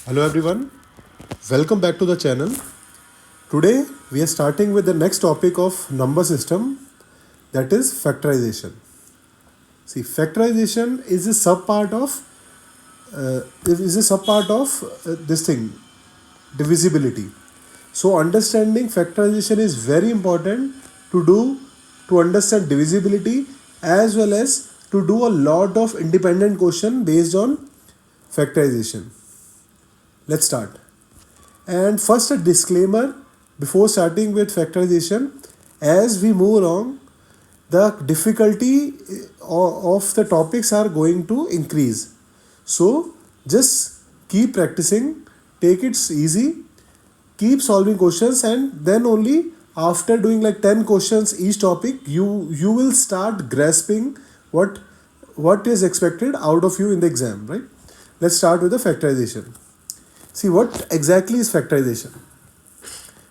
Hello everyone, welcome back to the channel. Today we are starting with the next topic of number system, that is factorization. See, factorization is a subpart of this thing, divisibility. So understanding factorization is very important to understand divisibility as well as to do a lot of independent question based on factorization. Let's start. And first, a disclaimer before starting with factorization. As we move along, the difficulty of the topics are going to increase. So, just keep practicing, take it easy, keep solving questions, and then only after doing like 10 questions each topic, you will start grasping what is expected out of you in the exam, right? Let's start with the factorization. See, what exactly is factorization?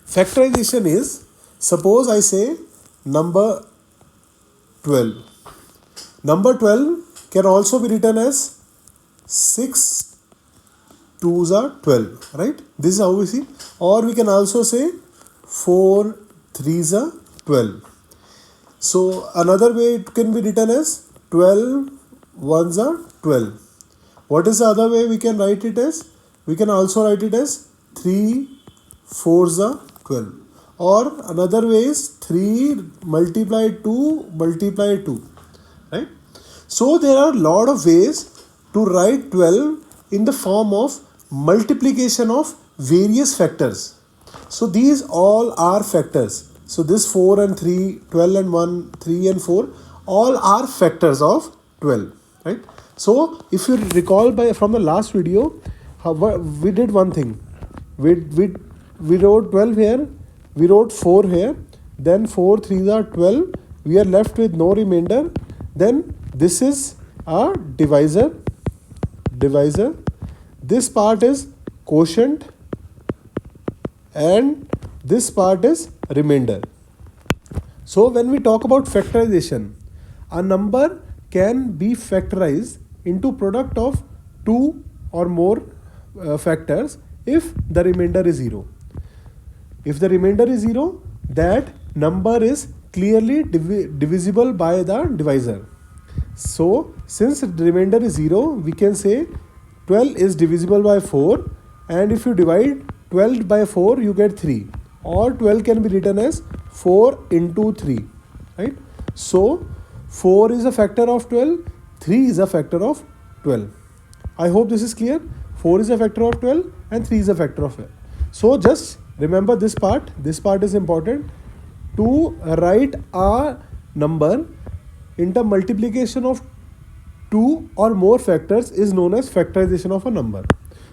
Factorization is, suppose I say number 12. Number 12 can also be written as 6 2s are 12, right? This is how we see. Or we can also say 4 3s are 12. So another way it can be written as 12 1s are 12. What is the other way we can write it as? We can also write it as 3 4s are 12. Or another way is 3 multiplied 2 multiplied 2. Right? So there are a lot of ways to write 12 in the form of multiplication of various factors. So these all are factors. So this 4 and 3, 12 and 1, 3 and 4, all are factors of 12. Right? So if you recall from the last video, we did one thing. We wrote 12 here, we wrote 4 here, then 4 3s are 12, we are left with no remainder. Then this is a divisor. This part is quotient and this part is remainder. So when we talk about factorization, a number can be factorized into product of two or more factors if the remainder is 0. If the remainder is 0, that number is clearly divisible by the divisor. So since the remainder is 0, we can say 12 is divisible by 4, and if you divide 12 by 4 you get 3, or 12 can be written as 4 into 3, right? So 4 is a factor of 12, 3 is a factor of 12. I hope this is clear. 4 is a factor of 12 and 3 is a factor of 12. So just remember this part. This part is important. To write a number into multiplication of 2 or more factors is known as factorization of a number.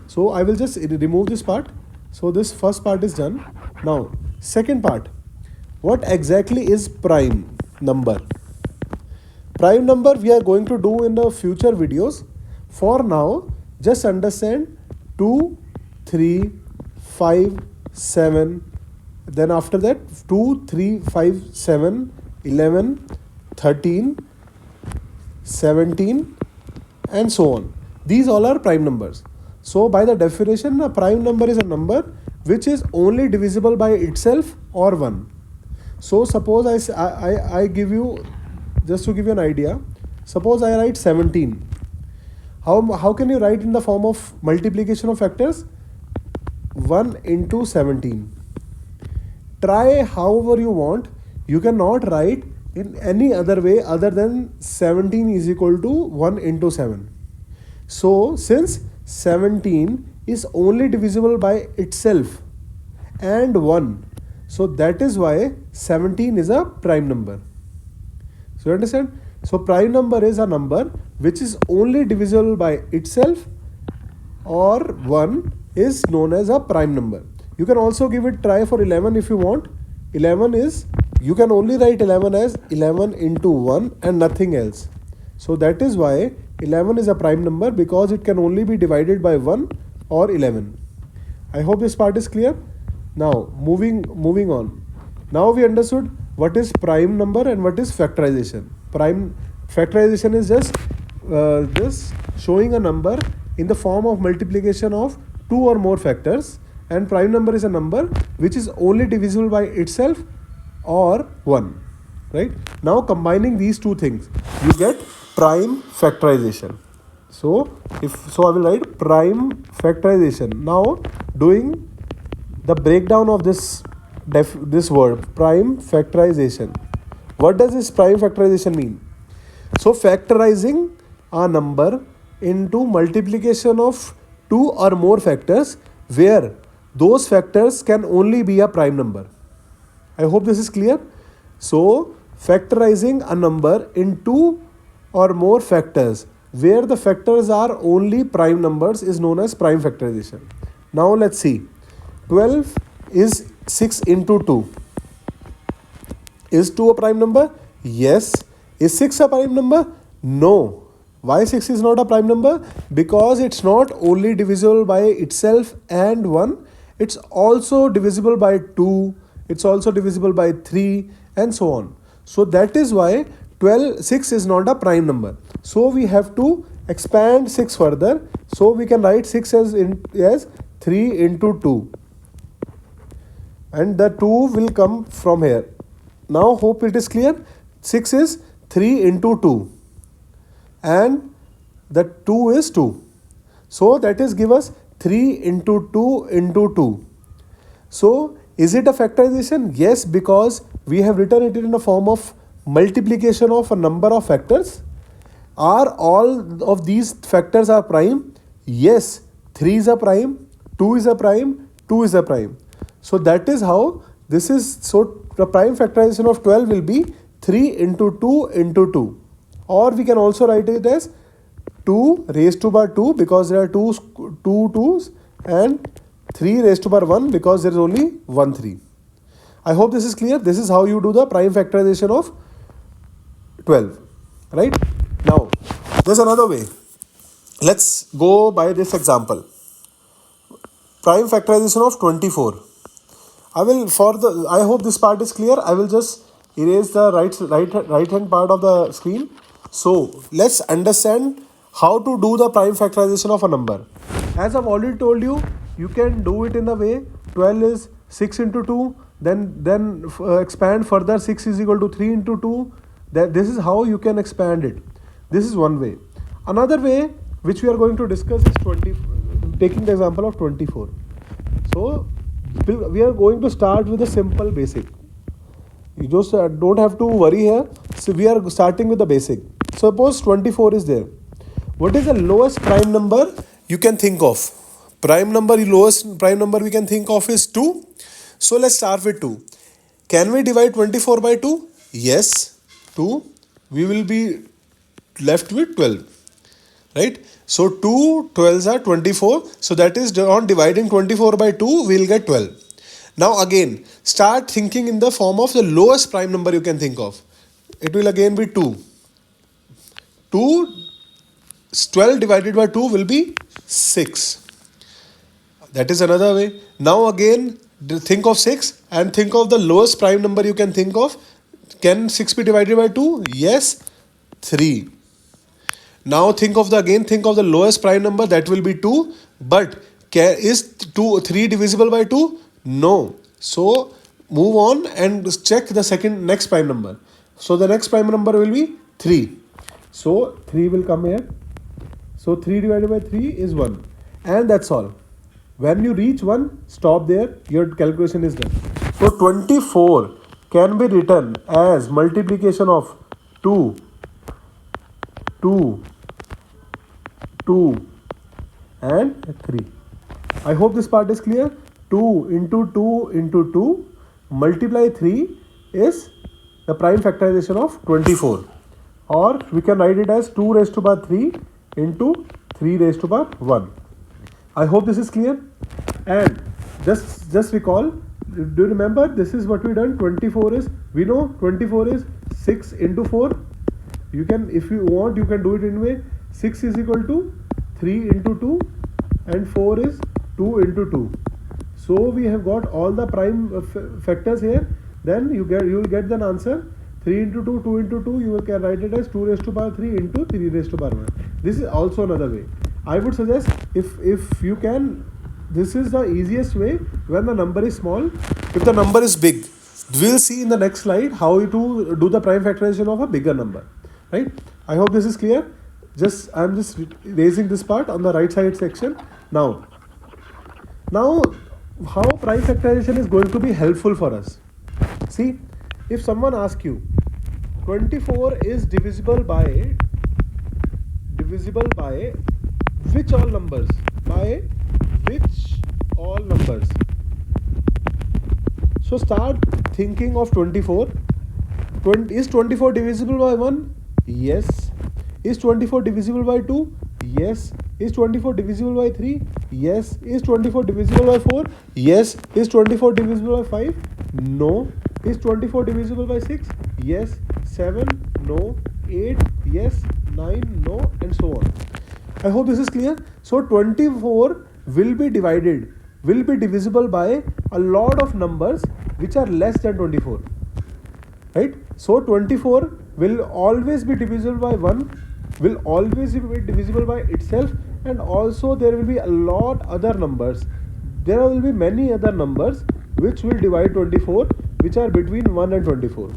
So I will just remove this part. So this first part is done. Now second part. What exactly is prime number? Prime number we are going to do in the future videos. For now, just understand 2, 3, 5, 7. Then after that 2, 3, 5, 7, 11, 13, 17 and so on. These all are prime numbers. So by the definition, a prime number is a number which is only divisible by itself or 1. So suppose I give you, just to give you an idea, suppose I write 17. How can you write in the form of multiplication of factors? 1 into 17. Try however you want. You cannot write in any other way other than 17 is equal to 1 into 7. So since 17 is only divisible by itself and 1, so that is why 17 is a prime number. So you understand? So prime number is a number which is only divisible by itself or 1 is known as a prime number. You can also give it try for 11 if you want. 11 is, you can only write 11 as 11 into 1 and nothing else. So that is why 11 is a prime number, because it can only be divided by 1 or 11. I hope this part is clear. Now moving on. Now we understood what is prime number and what is factorization. Factorization is just showing a number in the form of multiplication of two or more factors, and prime number is a number which is only divisible by itself or 1. Right? Now combining these two things, you get prime factorization. So I will write prime factorization. Now doing the breakdown of this word prime factorization. What does this prime factorization mean? So factorizing a number into multiplication of two or more factors where those factors can only be a prime number. I hope this is clear. So factorizing a number into or more factors where the factors are only prime numbers is known as prime factorization. Now let's see. 12 is 6 into 2. Is 2 a prime number? Yes. Is 6 a prime number? No. Why 6 is not a prime number? Because it's not only divisible by itself and 1. It's also divisible by 2. It's also divisible by 3 and so on. So that is why 6 is not a prime number. So we have to expand 6 further. So we can write 6 as 3 into 2. And the 2 will come from here. Now hope it is clear. 6 is 3 into 2. And the 2 is 2. So that is give us 3 into 2 into 2. So is it a factorization? Yes, because we have written it in the form of multiplication of a number of factors. Are all of these factors are prime? Yes, 3 is a prime, 2 is a prime, 2 is a prime. So that is how this is. So the prime factorization of 12 will be 3 into 2 into 2. Or we can also write it as 2 raised to power 2 because there are two 2's, and 3 raised to power 1 because there is only 1 3. I hope this is clear. This is how you do the prime factorization of 12. Right? Now, there's another way. Let's go by this example. Prime factorization of 24. I hope this part is clear. I will just erase the right hand part of the screen. So let's understand how to do the prime factorization of a number. As I've already told you, you can do it in the way 12 is 6 into 2, then expand further. 6 is equal to 3 into 2. This is how you can expand it. This is one way. Another way which we are going to discuss is taking the example of 24. So we are going to start with a simple basic. You just don't have to worry here. So we are starting with the basic. Suppose 24 is there. What is the lowest prime number you can think of? Lowest prime number we can think of is 2. So let's start with 2. Can we divide 24 by 2? Yes, 2. We will be left with 12. Right? So 2 12s are 24. So that is on dividing 24 by 2, we will get 12. Now again, start thinking in the form of the lowest prime number you can think of. It will again be 2. 12 divided by 2 will be 6. That is another way. Now again, think of 6 and think of the lowest prime number you can think of. Can 6 be divided by 2? Yes, 3. Now think of the lowest prime number, that will be 2. But is 3 divisible by 2? No. So move on and check the next prime number. So the next prime number will be 3. So 3 will come here. So 3 divided by 3 is 1. And that's all. When you reach 1, stop there. Your calculation is done. So 24 can be written as multiplication of 2, 2, 2 and 3. I hope this part is clear. 2 into 2 into 2 multiply 3 is the prime factorization of 24. Or we can write it as 2 raised to power 3 into 3 raised to power 1. I hope this is clear. And just recall, do you remember this is what we done? 24 is, we know 24 is 6 into 4. You can, if you want, you can do it in way. 6 is equal to 3 into 2 and 4 is 2 into 2. So we have got all the prime factors here. Then you will get the answer 3 into 2, 2 into 2. You can write it as 2 raised to power 3 into 3 raised to power 1. This is also another way. I would suggest, if you can, this is the easiest way when the number is small. If the number is big, we'll see in the next slide how to do the prime factorization of a bigger number, right? I hope this is clear. I'm just raising this part on the right side section. Now how prime factorization is going to be helpful for us. See, if someone asks you 24 is divisible by which all numbers, by which all numbers, so start thinking of 24. Is 24 divisible by 1? Yes. Is 24 divisible by 2? Yes. Is 24 divisible by 3? Yes. Is 24 divisible by 4? Yes. Is 24 divisible by 5? No. Is 24 divisible by 6? Yes. 7? No. 8? Yes. 9? No. And so on. I hope this is clear. So 24 will be divisible by a lot of numbers which are less than 24. Right? So 24 will always be divisible by 1, will always be divisible by itself, and also there will be a lot other numbers. There will be many other numbers which will divide 24, which are between 1 and 24.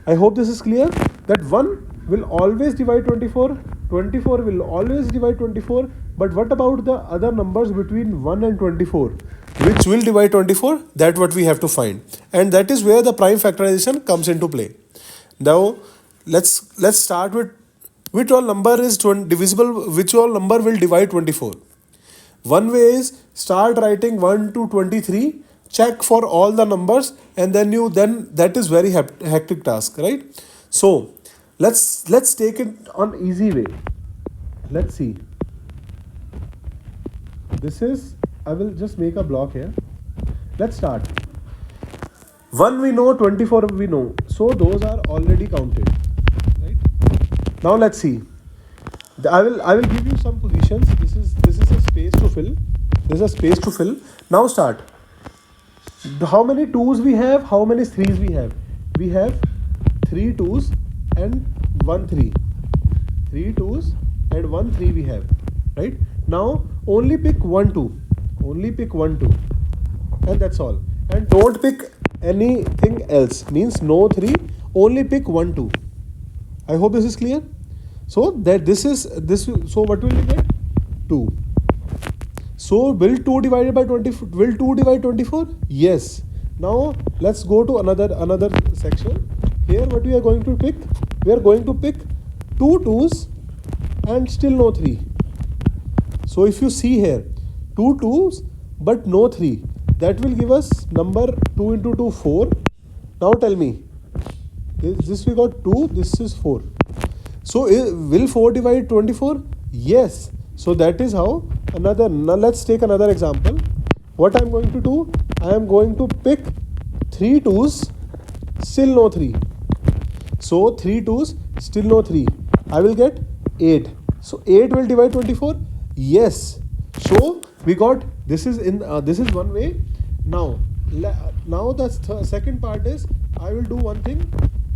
I hope this is clear, that 1 will always divide 24, 24 will always divide 24, but what about the other numbers between 1 and 24? Which will divide 24? That's what we have to find. And that is where the prime factorization comes into play. Now, let's start with which all number is divisible, which all number will divide 24. One way is start writing 1 to 23, check for all the numbers, and then that is very hectic task, right? So let's take it on easy way. Let's see. I will just make a block here. Let's start. 1 we know, 24 we know. So those are already counted. Right? Now let's see. I will give you some positions. This is a space to fill. This is a space to fill. Now start. How many 2's we have? How many 3's we have? We have 3 2's and 1 3. 3 2's and 1 3 we have. Right? Now only pick 1 2. Only pick 1 2. And that's all. And don't pick anything else. Means no 3. Only pick 1 2. I hope this is clear. So that so what will you get? 2. So will 2 divided by 20, will 2 divide 24? Yes. Now let's go to another section. Here what we are going to pick? We are going to pick 2 2's and still no 3. So if you see here, 2 2's but no 3, that will give us number 2 into 2 4. Now tell me, this we got 2, this is 4. So will 4 divide 24? Yes. So that is how now let's take another example. What I am going to do, I am going to pick 3 2's, still no 3. So 3 2's, still no 3. I will get 8. So 8 will divide 24? Yes. So we got, this is one way. Now the second part is, I will do one thing.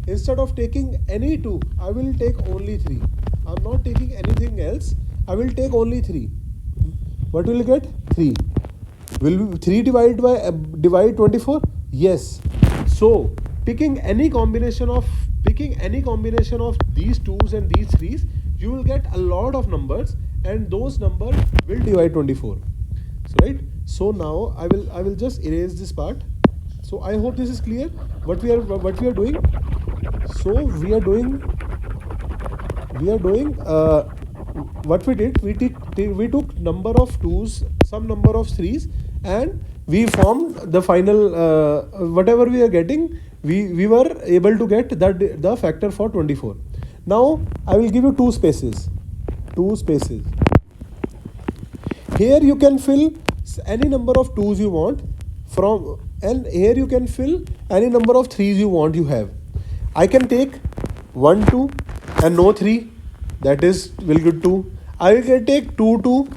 Instead of taking any 2, I will take only 3. I'm not taking anything else. I will take only 3. What will you get? 3. Will 3 divide 24? Yes. So picking any combination of these 2's and these 3's, you will get a lot of numbers, and those numbers will divide 24. So right. So now I will just erase this part. So I hope this is clear. What we are doing. So we are doing what we did. We took number of 2's, some number of 3's, and we formed the final whatever we are getting. We were able to get the factor for 24. Now I will give you two spaces. Here you can fill any number of 2's you want from, and here you can fill any number of 3's you want. You have. I can take 1 2 and no 3. That is will give 2. I will take 2 2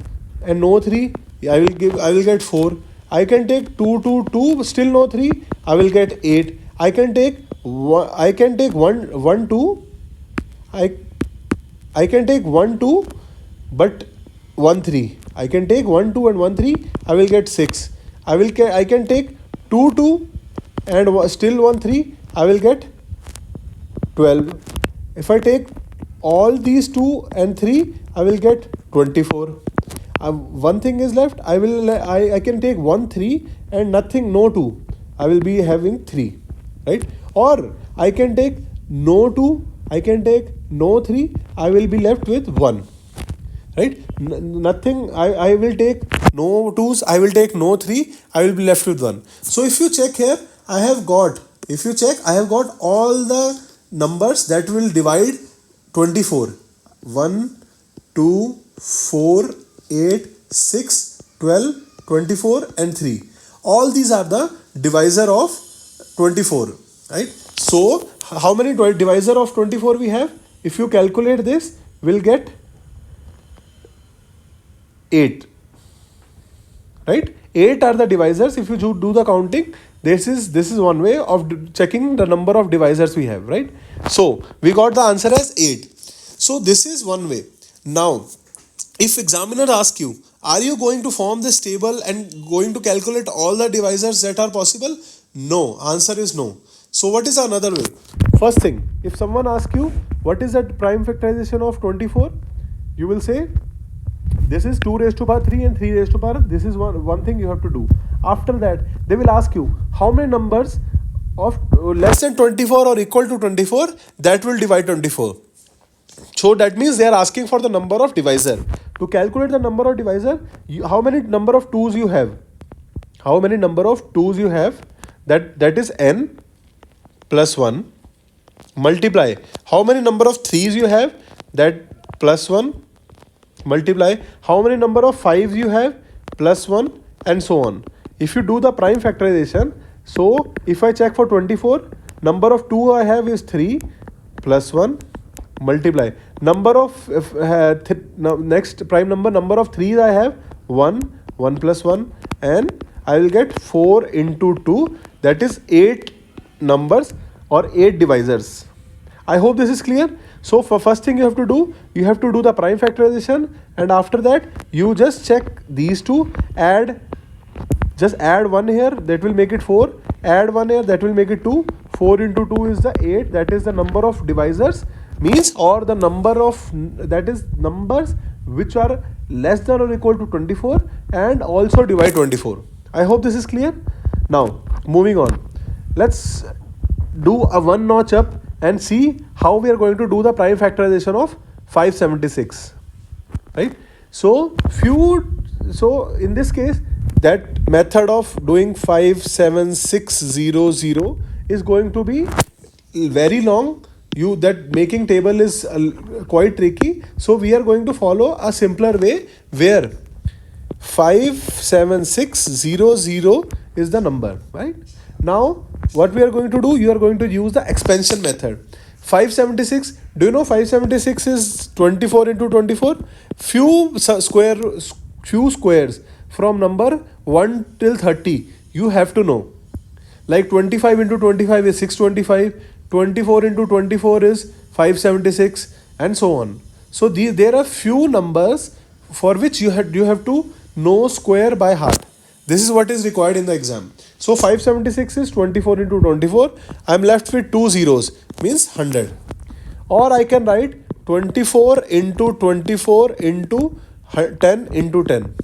and no 3. I will get 4. I can take 2 2 2 still no 3. I will get 8. I can take 1 2. I can take 1 2 but 1 3. I can take 1 2 and 1 3. I will get 6. I can take 2 2 and still 1 3. I will get 12. If I take all these 2 and 3, I will get 24. One thing is left. I can take 1 3 and nothing, no 2. I will be having 3, right? Or I can take no 2, I can take no 3, I will be left with 1, right? Nothing, I will take no 2s, I will take no 3, I will be left with 1. So if you check here, I have got all the numbers that will divide 24. 1, 2, 4, 8, 6, 12, 24 and 3. All these are the divisor of 24, right? So how many divisor of 24 we have? If you calculate this, we'll get 8, right? 8 are the divisors. If you do the counting, this is one way of checking the number of divisors we have, right? So we got the answer as 8. So this is one way. Now, if examiner asks you, are you going to form this table and going to calculate all the divisors that are possible? No, answer is no. So what is another way? First thing, if someone asks you, what is the prime factorization of 24? You will say, this is 2 raised to power 3 and 3 raised to power. This is one thing you have to do. After that, they will ask you, how many numbers of less than 24 or equal to 24 that will divide 24. So that means they are asking for the number of divisor. To calculate the number of divisor, how many number of 2's you have? How many number of 2's you have? That is n plus 1 multiply. How many number of 3's you have? That plus 1 multiply. How many number of 5's you have? Plus 1 and so on. If you do the prime factorization, so if I check for 24, number of 2 I have is 3 plus 1 multiply. Number of next prime number of 3 I have 1 plus 1 and I will get 4 into 2, that is 8 numbers or 8 divisors. I hope this is clear. So for first thing you have to do the prime factorization, and after that you just check these two, just add 1 here, that will make it 4, add 1 here, that will make it 2, 4 into 2 is the 8, that is the number of divisors, means, or the number of, that is numbers which are less than or equal to 24 and also divide 24. I hope this is clear. Now moving on, let's do a one notch up and see how we are going to do the prime factorization of 576, right? So in this case, that method of doing 57600 is going to be very long. That making table is quite tricky. So we are going to follow a simpler way where 57600 is the number, right? Now what we are going to do, you are going to use the expansion method. 576, do you know 576 is 24 into 24? Few squares from number 1 till 30 you have to know. Like 25 into 25 is 625, 24 into 24 is 576 and so on. So there are few numbers for which you have to know square by heart. This is what is required in the exam. So 576 is 24 into 24. I am left with 2 zeros, means 100. Or I can write 24 into 24 into 10 into 10.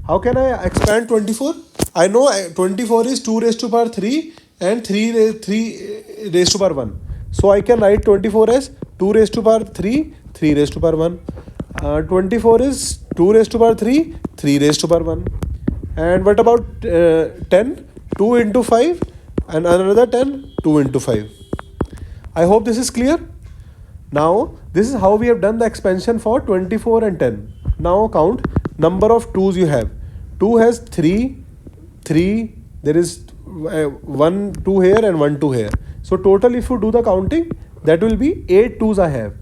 How can I expand 24? I know 24 is 2 raised to power 3 and 3 raised to power 1. So I can write 24 as 2 raised to power 3, 3 raised to power 1. 24 is 2 raised to power 3, 3 raised to power 1. And what about 10? 2 into 5 and another 10, 2 into 5. I hope this is clear. Now this is how we have done the expansion for 24 and 10. Now count number of 2's you have. 2 has 3, there is 1 2 here and 1 2 here. So total, if you do the counting, that will be 8 2's I have.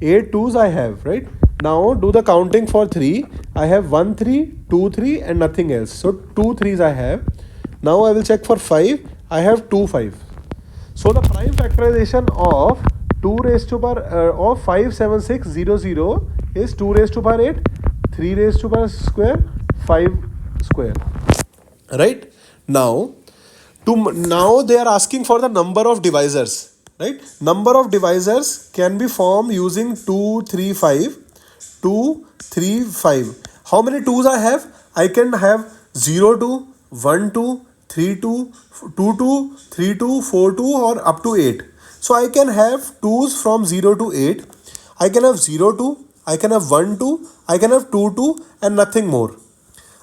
8 2's I have, right? Now do the counting for 3. I have 1 3, 2 3 and nothing else. So 2 3's I have. Now I will check for 5. I have 2 5. So the prime factorization of 2 raised to power of 57600 is 2 raised to power 8 3 raised to power square, 5 square. Right? Now they are asking for the number of divisors. Right? Number of divisors can be formed using 2, 3, 5. 2, 3, 5. How many 2s I have? I can have 0, 2, 1, 2, 3, 2, 2, 2, 3, 2, 4, 2 or up to 8. So I can have 2s from 0 to 8. I can have 0, 2. I can have 1, 2. I can have 2, 2 and nothing more.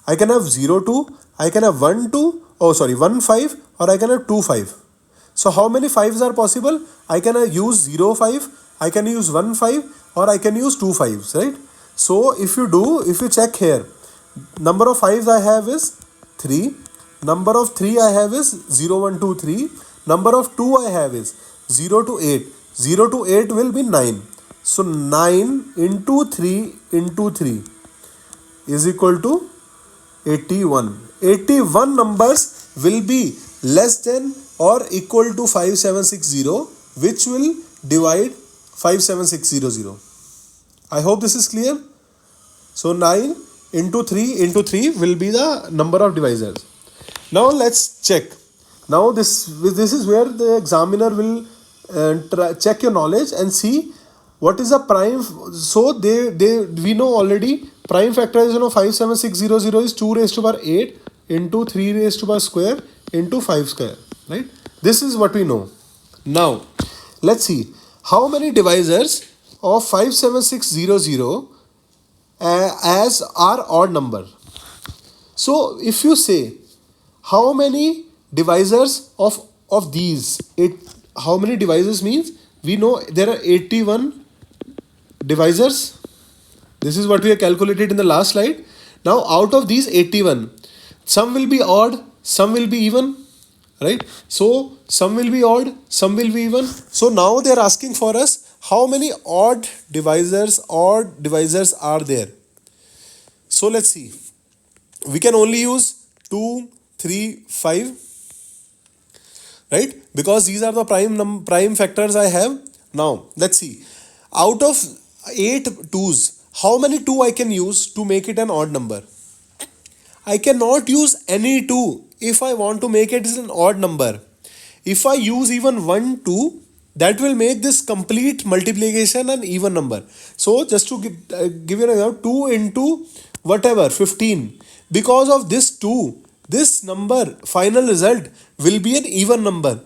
I can have 0, 2. I can have 1, 2. 1, 5 or I can have 2, 5. So how many 5s are possible? I can use 0, 5. I can use 1, 5 or I can use 2 5s, right? So if you check here, number of 5s I have is 3. Number of 3 I have is 0, 1, 2, 3. Number of 2 I have is 0 to 8. 0 to 8 will be 9. So 9 into 3 into 3 is equal to 81. 81 numbers will be less than or equal to 5760, which will divide 57600. I hope this is clear. So 9 into 3 into 3 will be the number of divisors. Now let's check. Now this is where the examiner will check your knowledge and see what is the prime. So we know already prime factorization of 57600 is 2 raised to power 8 into 3 raised to power square into 5 square. Right? This is what we know. Now let's see how many divisors of 57600 as are odd number. So if you say how many divisors of these, how many divisors means we know there are 81 divisors. This is what we have calculated in the last slide. Now out of these 81, some will be odd, some will be even, right? So some will be odd, some will be even. So now they are asking for us how many odd divisors are there. So let's see. We can only use 2, 3, 5, right? Because these are the prime factors I have. Now let's see. Out of 8 2s, how many 2 I can use to make it an odd number? I cannot use any 2 if I want to make it as an odd number. If I use even 1, 2, that will make this complete multiplication an even number. So just to give you an example, 2 into whatever 15. Because of this 2, this number final result will be an even number.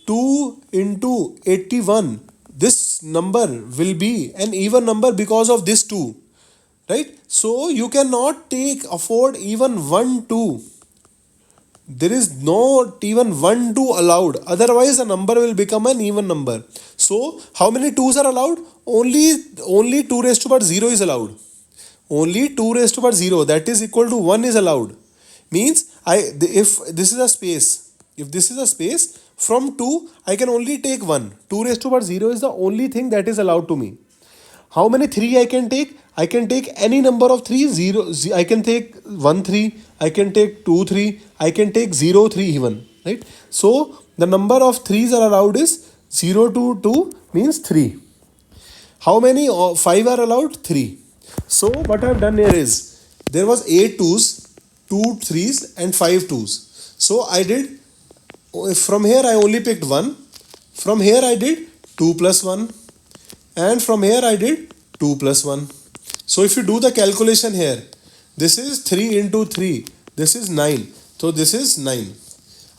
2 into 81, this number will be an even number because of this 2. Right? So you cannot afford even 1, 2. There is not even 1, 2 allowed. Otherwise the number will become an even number. So how many 2s are allowed? Only 2 raised to power 0 is allowed. Only 2 raised to power 0, that is equal to 1 is allowed. Means if this is a space, from 2 I can only take 1. 2 raised to power 0 is the only thing that is allowed to me. How many 3 I can take? I can take any number of 3. I can take 1, 3. I can take 2, 3. I can take 0, 3 even. Right? So the number of 3s are allowed is 0 to 2 means 3. How many 5 are allowed? 3. So what I have done here is there was 8 2s, 2 3s and 5 2s. So I did, from here I only picked 1. From here I did 2 plus 1. And from here I did 2 plus 1. So if you do the calculation here, this is 3 into 3. This is 9. So this is 9.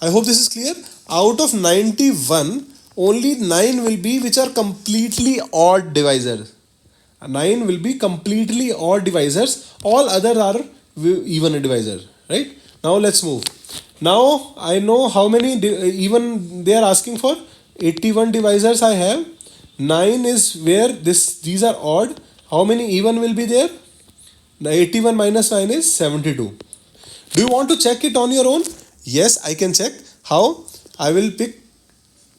I hope this is clear. Out of 91, only 9 will be which are completely odd divisors. 9 will be completely odd divisors. All other are even divisors. Right? Now let's move. Now I know how many even they are asking for. 81 divisors I have. 9 is where these are odd. How many even will be there? 81 minus 9 is 72. Do you want to check it on your own? Yes, I can check. How? I will pick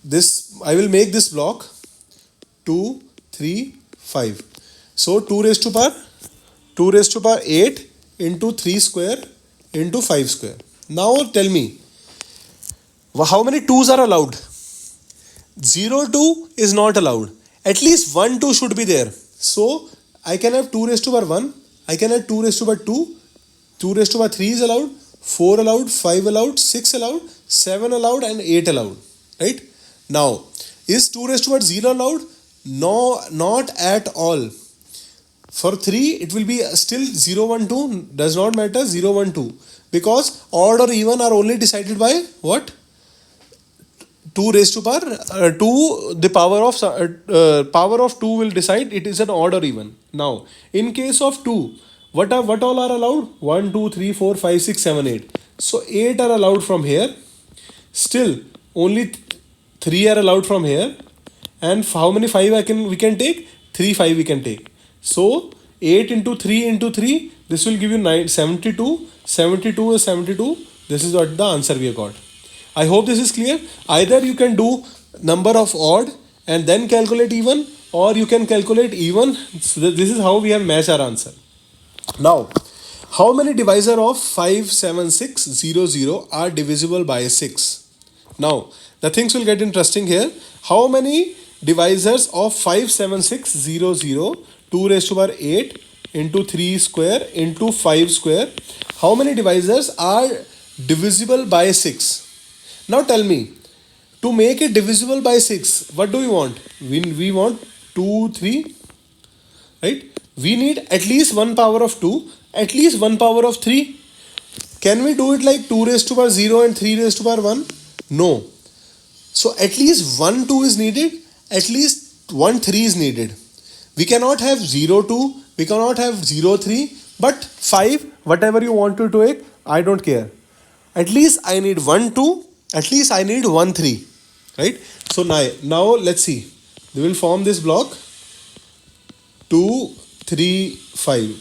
this. I will make this block 2, 3, 5. So 2 raised to power 8 into 3 square into 5 square. Now tell me, how many 2s are allowed? 0, 2 is not allowed. At least 1, 2 should be there. So I can have 2 raised to power 1, I can add 2 raised to power 2, 2 raised to power 3 is allowed, 4 allowed, 5 allowed, 6 allowed, 7 allowed and 8 allowed, right? Now, is 2 raised to power 0 allowed? No, not at all. For 3, it will be still 0, 1, 2, does not matter, 0, 1, 2. Because odd or even are only decided by what? 2 raised to power 2, the power of 2 will decide it is an odd or even. Now, in case of 2, what all are allowed? 1, 2, 3, 4, 5, 6, 7, 8. So 8 are allowed from here. Still, only 3 are allowed from here. And how many 5 we can take? 3, 5 we can take. So 8 into 3 into 3, this will give you 72. 72 is 72. This is what the answer we have got. I hope this is clear. Either you can do number of odd and then calculate even, or you can calculate even. So this is how we have matched our answer. Now, how many divisor of 57600 are divisible by 6? Now, the things will get interesting here. How many divisors of 57600, 2 raised to power 8 into 3 square into 5 square, how many divisors are divisible by 6? Now tell me, to make it divisible by 6, what do we want? We want 2, 3, right? We need at least 1 power of 2, at least 1 power of 3. Can we do it like 2 raised to power 0 and 3 raised to power 1? No. So at least 1 2 is needed, at least 1 3 is needed. We cannot have 0 2, we cannot have 0 3, but 5, whatever you want to do it, I don't care. At least I need 1 2, at least I need 1 3, right? So now let's see. We will form this block 2 3 5.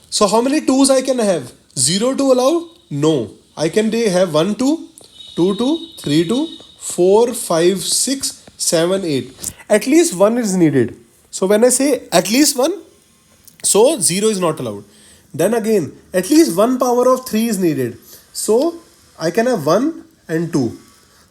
So how many 2's I can have? 0 2 allow? No. I can have 1 2, 2 2, 3 2, 4 5 6 7 8. At least 1 is needed. So when I say at least 1, so 0 is not allowed. Then again, at least 1 power of 3 is needed. So I can have 1 and 2.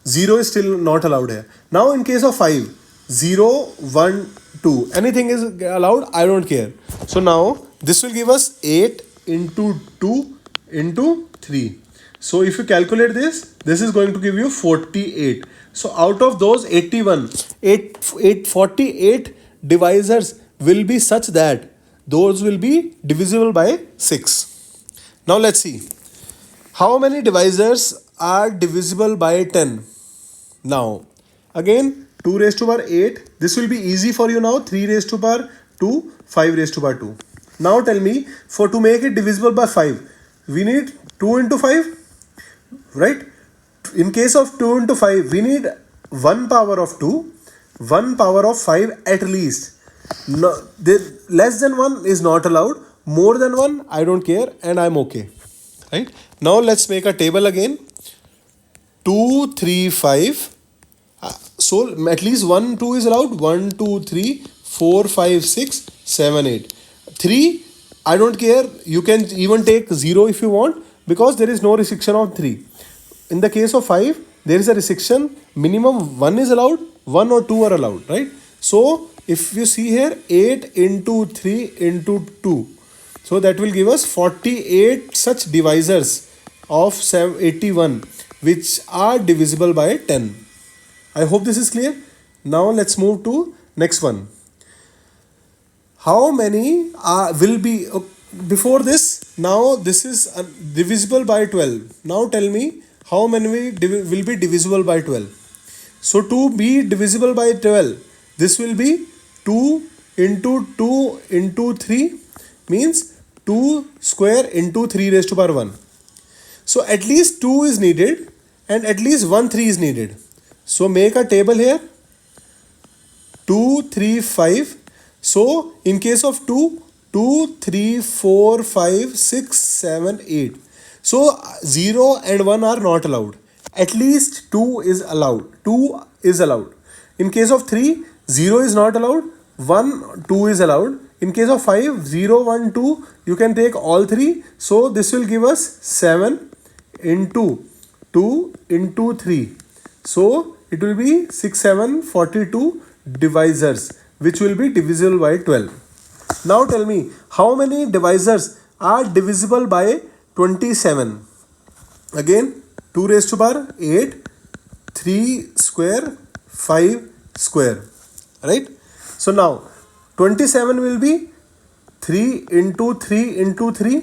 0 is still not allowed here. Now in case of 5, 0, 1, 2. Anything is allowed, I don't care. So now this will give us 8 into 2 into 3. So if you calculate this is going to give you 48. So out of those 48 divisors will be such that those will be divisible by 6. Now let's see. How many divisors are divisible by 10? Now, again, 2 raised to power 8. This will be easy for you now. 3 raised to power 2, 5 raised to power 2. Now tell me, to make it divisible by 5, we need 2 into 5, right? In case of 2 into 5, we need 1 power of 2, 1 power of 5 at least. No, less than 1 is not allowed. More than 1, I don't care and I'm okay. Right? Now let's make a table again. 2, 3, 5. So at least 1, 2 is allowed. 1, 2, 3, 4, 5, 6, 7, 8. 3, I don't care. You can even take 0 if you want, because there is no restriction of 3. In the case of 5, there is a restriction. Minimum 1 is allowed, 1 or 2 are allowed, right? So if you see here, 8 into 3 into 2. So that will give us 48 such divisors of 81 which are divisible by 10. I hope this is clear. Now let's move to next one. How many will be, before this, now this is divisible by 12. Now tell me how many will be divisible by 12. So to be divisible by 12, this will be 2 into 2 into 3 means 2 square into 3 raised to power 1. So at least 2 is needed and at least 1 3 is needed. So make a table here. 2, 3, 5. So in case of 2, 2, 3, 4, 5, 6, 7, 8. So 0 and 1 are not allowed. At least 2 is allowed. 2 is allowed. In case of 3, 0 is not allowed. 1, 2 is allowed. In case of 5, 0, 1, 2, you can take all 3. So this will give us 7 into 2 into 3. So it will be 6, 7, 42 divisors which will be divisible by 12. Now tell me, how many divisors are divisible by 27? Again, 2 raised to power 8, 3 square, 5 square, right? So now 27 will be 3 into 3 into 3.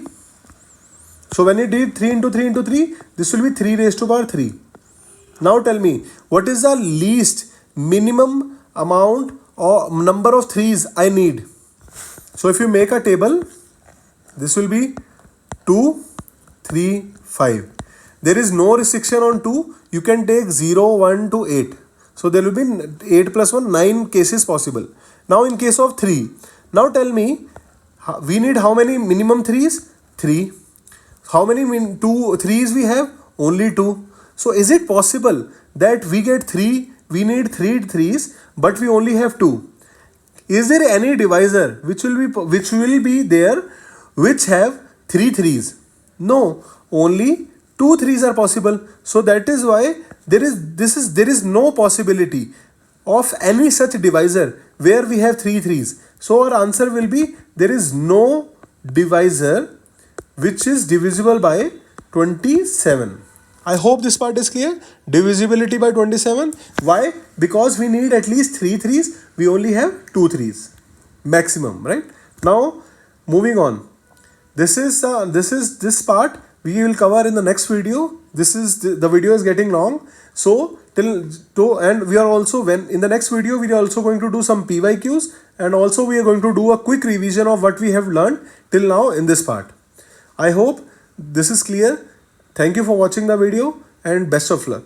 So when you did 3 into 3 into 3, this will be 3 raised to power 3. Now tell me, what is the least minimum amount or number of 3's I need? So if you make a table, this will be 2, 3, 5. There is no restriction on 2. You can take 0, 1 to 8. So there will be 8 plus 1, 9 cases possible. Now in case of 3, now tell me, we need how many minimum 3's? 3. How many 3's we have? Only 2. So is it possible that we get 3, we need 3 3's, but we only have 2? Is there any divisor which will be there which have 3 3's? No, only 2 3's are possible. So that is why there is no possibility of any such divisor where we have 3 3's. So our answer will be, there is no divisor which is divisible by 27. I hope this part is clear. Divisibility by 27. Why? Because we need at least 3 3's. We only have 2 3's maximum, right? Now moving on. This part we will cover in the next video. The video is getting long. So and we are also, when in the next video we are also going to do some PYQs, and also we are going to do a quick revision of what we have learned till now in this part. I hope this is clear. Thank you for watching the video and best of luck.